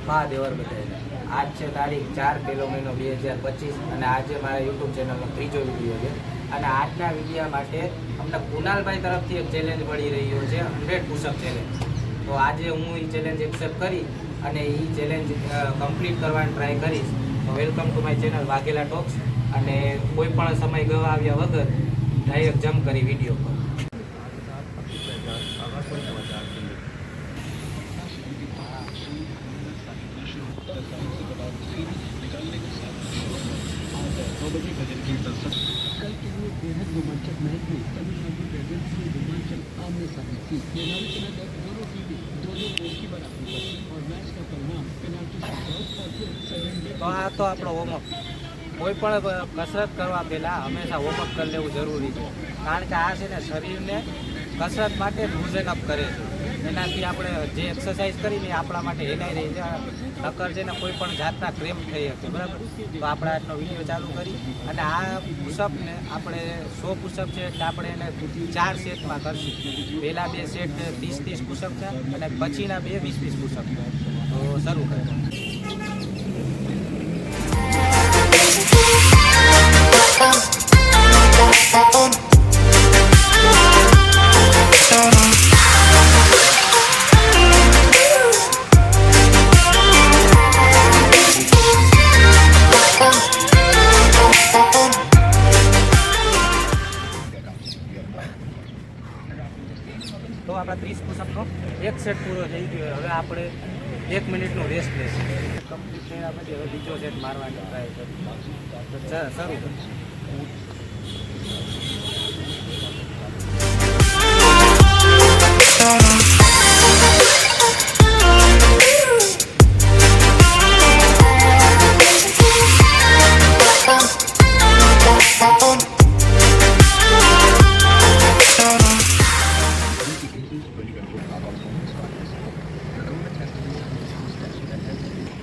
હા દેવર બધાને આજ છે તારીખ 4 પહેલો મહિનો 2025 અને આજે મારા યુટ્યુબ ચેનલનો ત્રીજો વિડીયો છે અને આજના વિડીયો માટે અમને કુનાલભાઈ તરફથી એક ચેલેન્જ મળી રહ્યો છે 100 પુશઅપ ચેલેન્જ. તો આજે હું એ ચેલેન્જ એક્સેપ્ટ કરી અને એ ચેલેન્જ કમ્પ્લીટ કરવાની ટ્રાય કરીશ. તો welcome to my channel Vaghela talks અને કોઈ પણ સમય ગવાવ્યા વગર ડાયરેક્ટ જમ્પ કરી વિડીયો પર. कल के लिए बेहद रोमांचक मैच में तमिलनाडु ड्रैगन्स की रोमांचक आमने सामने थी। दोनों टीमें दो गोलकीपर अपनी और मैच का परिणाम पेनाल्टी शूटआउट और फिर 7 डे। તો આ તો આપણો વોર્મઅપ. કોઈ પણ કસરત કરવા પહેલાં હંમેશા વોર્મઅપ કરી લેવું જરૂરી છે, કારણ કે આ છે ને શરીરને કસરત માટે લૂઝન અપ કરે છે. એનાથી આપણે જે એક્સરસાઇઝ કરીને આપણા માટે હેલાઈ રહી છે. ટક્કર છે ને કોઈ પણ જાતના ક્રેમ્પ થઈ શકે, બરાબર. તો આપણે આજનો વિડીયો ચાલુ કરી અને આ પુશઅપને આપણે 100 પુશઅપ છે એટલે આપણે એને 4 સેટમાં કરશું. પહેલાં 2 સેટ 30-30 પુશઅપ છે અને પછીના 2 20-20 પુશઅપ છે. તો શરૂ કરીએ. તો આપણા 30 પુશઅપનો એક સેટ પૂરો થઈ ગયો. હવે આપણે 1 મિનિટનો રેસ્ટ લેશું. કમ્પ્લીટ થયા પછી હવે બીજો સેટ મારવાની ટ્રાય કરીશું. તો શરૂ કરીશું.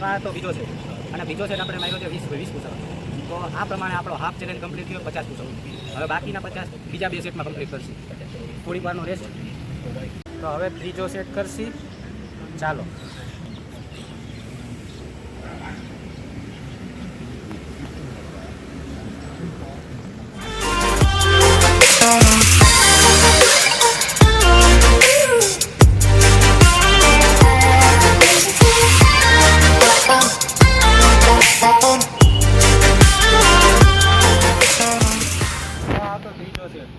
આ તો બીજો છે અને બીજો સેટ આપણે માર્યો છે 20 પુશઅપ. તો આ પ્રમાણે આપણો હાફ ચેલેન્જ કમ્પ્લીટ થયો 50 પુશઅપ. હવે બાકીના 50 બીજા 2 સેટમાં કમ્પ્લીટ કરશું. થોડીક વારનો રેસ્ટ. તો હવે ત્રીજો સેટ કરશી. ચાલો.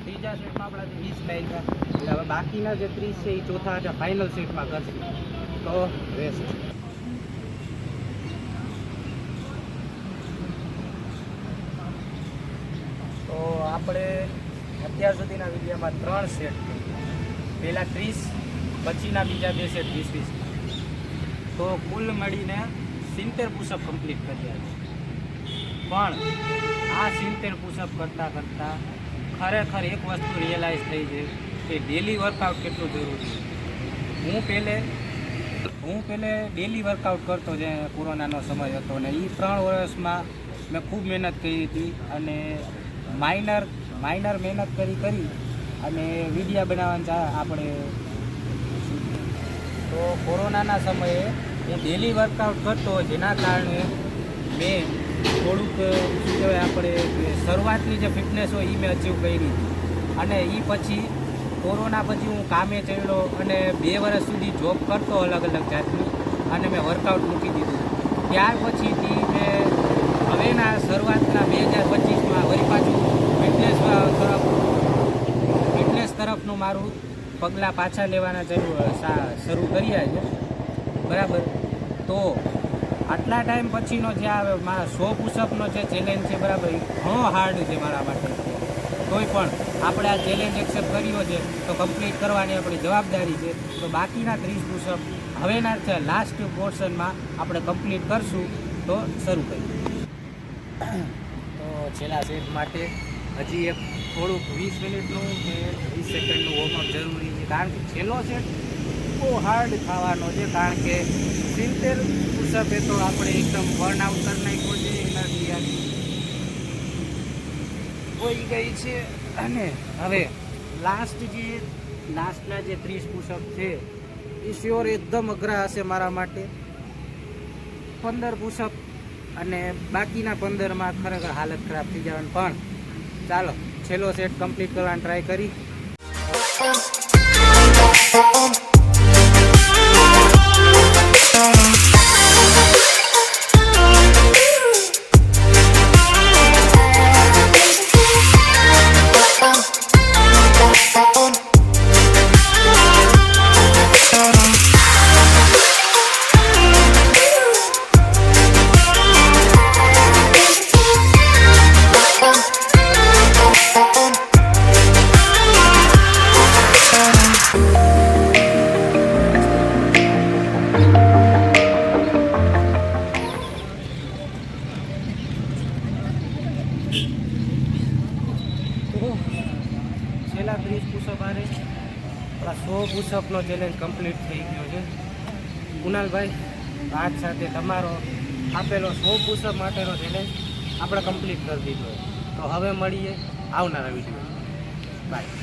ત્રીજા સેટમાં આપણા 20 લાઈ ગયા એટલે હવે બાકીના જે 30 છે એ ચોથા ફાઇનલ સેટમાં કરશે. તો રેસ્ટ. તો આપણે અત્યાર સુધીના વિડીયોમાં 3 સેટ, પહેલાં 30 પછીના બીજા 2 સેટ 20-20. તો કુલ મળીને 70 પુશઅપ કમ્પ્લીટ કર્યા છે. પણ આ 70 પુશઅપ કરતાં ખરેખર એક વસ્તુ રિયલાઇઝ થઈ છે કે ડેલી વર્કઆઉટ કેટલું જરૂરી છે. હું પહેલે ડેલી વર્કઆઉટ કરતો જે કોરોનાનો સમય હતો ને એ 3 વર્ષમાં મેં ખૂબ મહેનત કરી હતી અને માઇનર મહેનત કરી અને વિડીયો બનાવવાનું આપણે. તો કોરોનાના સમયે હું ડેલી વર્કઆઉટ કરતો, જેના કારણે મેં થોડુંક શું કહેવાય આપણે શરૂઆતની જે ફિટનેસ હોય એ મેં અચીવ કરી અને એ પછી કોરોના પછી હું કામે ચડ્યો અને 2 વર્ષ સુધી જોબ કરતો અલગ અલગ જાતની અને મેં વર્કઆઉટ મૂકી દીધું. ત્યાર પછીથી મેં હવેના શરૂઆતના 2025માં વળી પાછું ફિટનેસ તરફનું મારું પગલાં પાછા લેવાના શરૂ કર્યા છે, બરાબર. તો આટલા ટાઈમ પછીનો જે મારા 100 પુશઅપનો જે ચેલેન્જ છે, બરાબર, એ ઘણો હાર્ડ છે મારા માટે. તોય પણ આપણે આ ચેલેન્જ એક્સેપ્ટ કર્યો છે તો કમ્પ્લીટ કરવાની આપણી જવાબદારી છે. તો બાકીના 30 પુશઅપ હવેના લાસ્ટ પોર્શનમાં આપણે કમ્પ્લીટ કરશું. તો શરૂ કરીએ. તો છેલ્લા સેટ માટે હજી એક થોડુંક 20 મિનિટનું કે 20 સેકન્ડનું વોર્મઅપ જરૂરી છે, કારણ કે છેલ્લો સેટ બહુ હાર્ડ થવાનો છે. કારણ કે 70 પુશઅપ એ તો આપણે એકદમ બર્નઆઉટ કરી નાખ્યો છે, એનાથી હોઈ ગઈ છે. અને હવે લાસ્ટના જે 30 પુશઅપ છે એ શ્યોર એકદમ અઘરા હશે મારા માટે. 15 પુશઅપ અને બાકીના 15માં ખરેખર હાલત ખરાબ થઈ જવાની. પણ ચાલો છેલ્લો સેટ કમ્પ્લીટ કરવાની ટ્રાય કરી. છેલ્લા 30 પુશઅપ આરે આપણા 100 પુશઅપનો ચેલેન્જ કમ્પ્લીટ થઈ ગયો છે. કુનાલભાઈ, આજ સાથે તમારો આપેલો 100 પુશઅપ માટેનો ચેલેન્જ આપણે કમ્પ્લીટ કરી દીધો. તો હવે મળીએ આવનારા વિડીયો. બાય.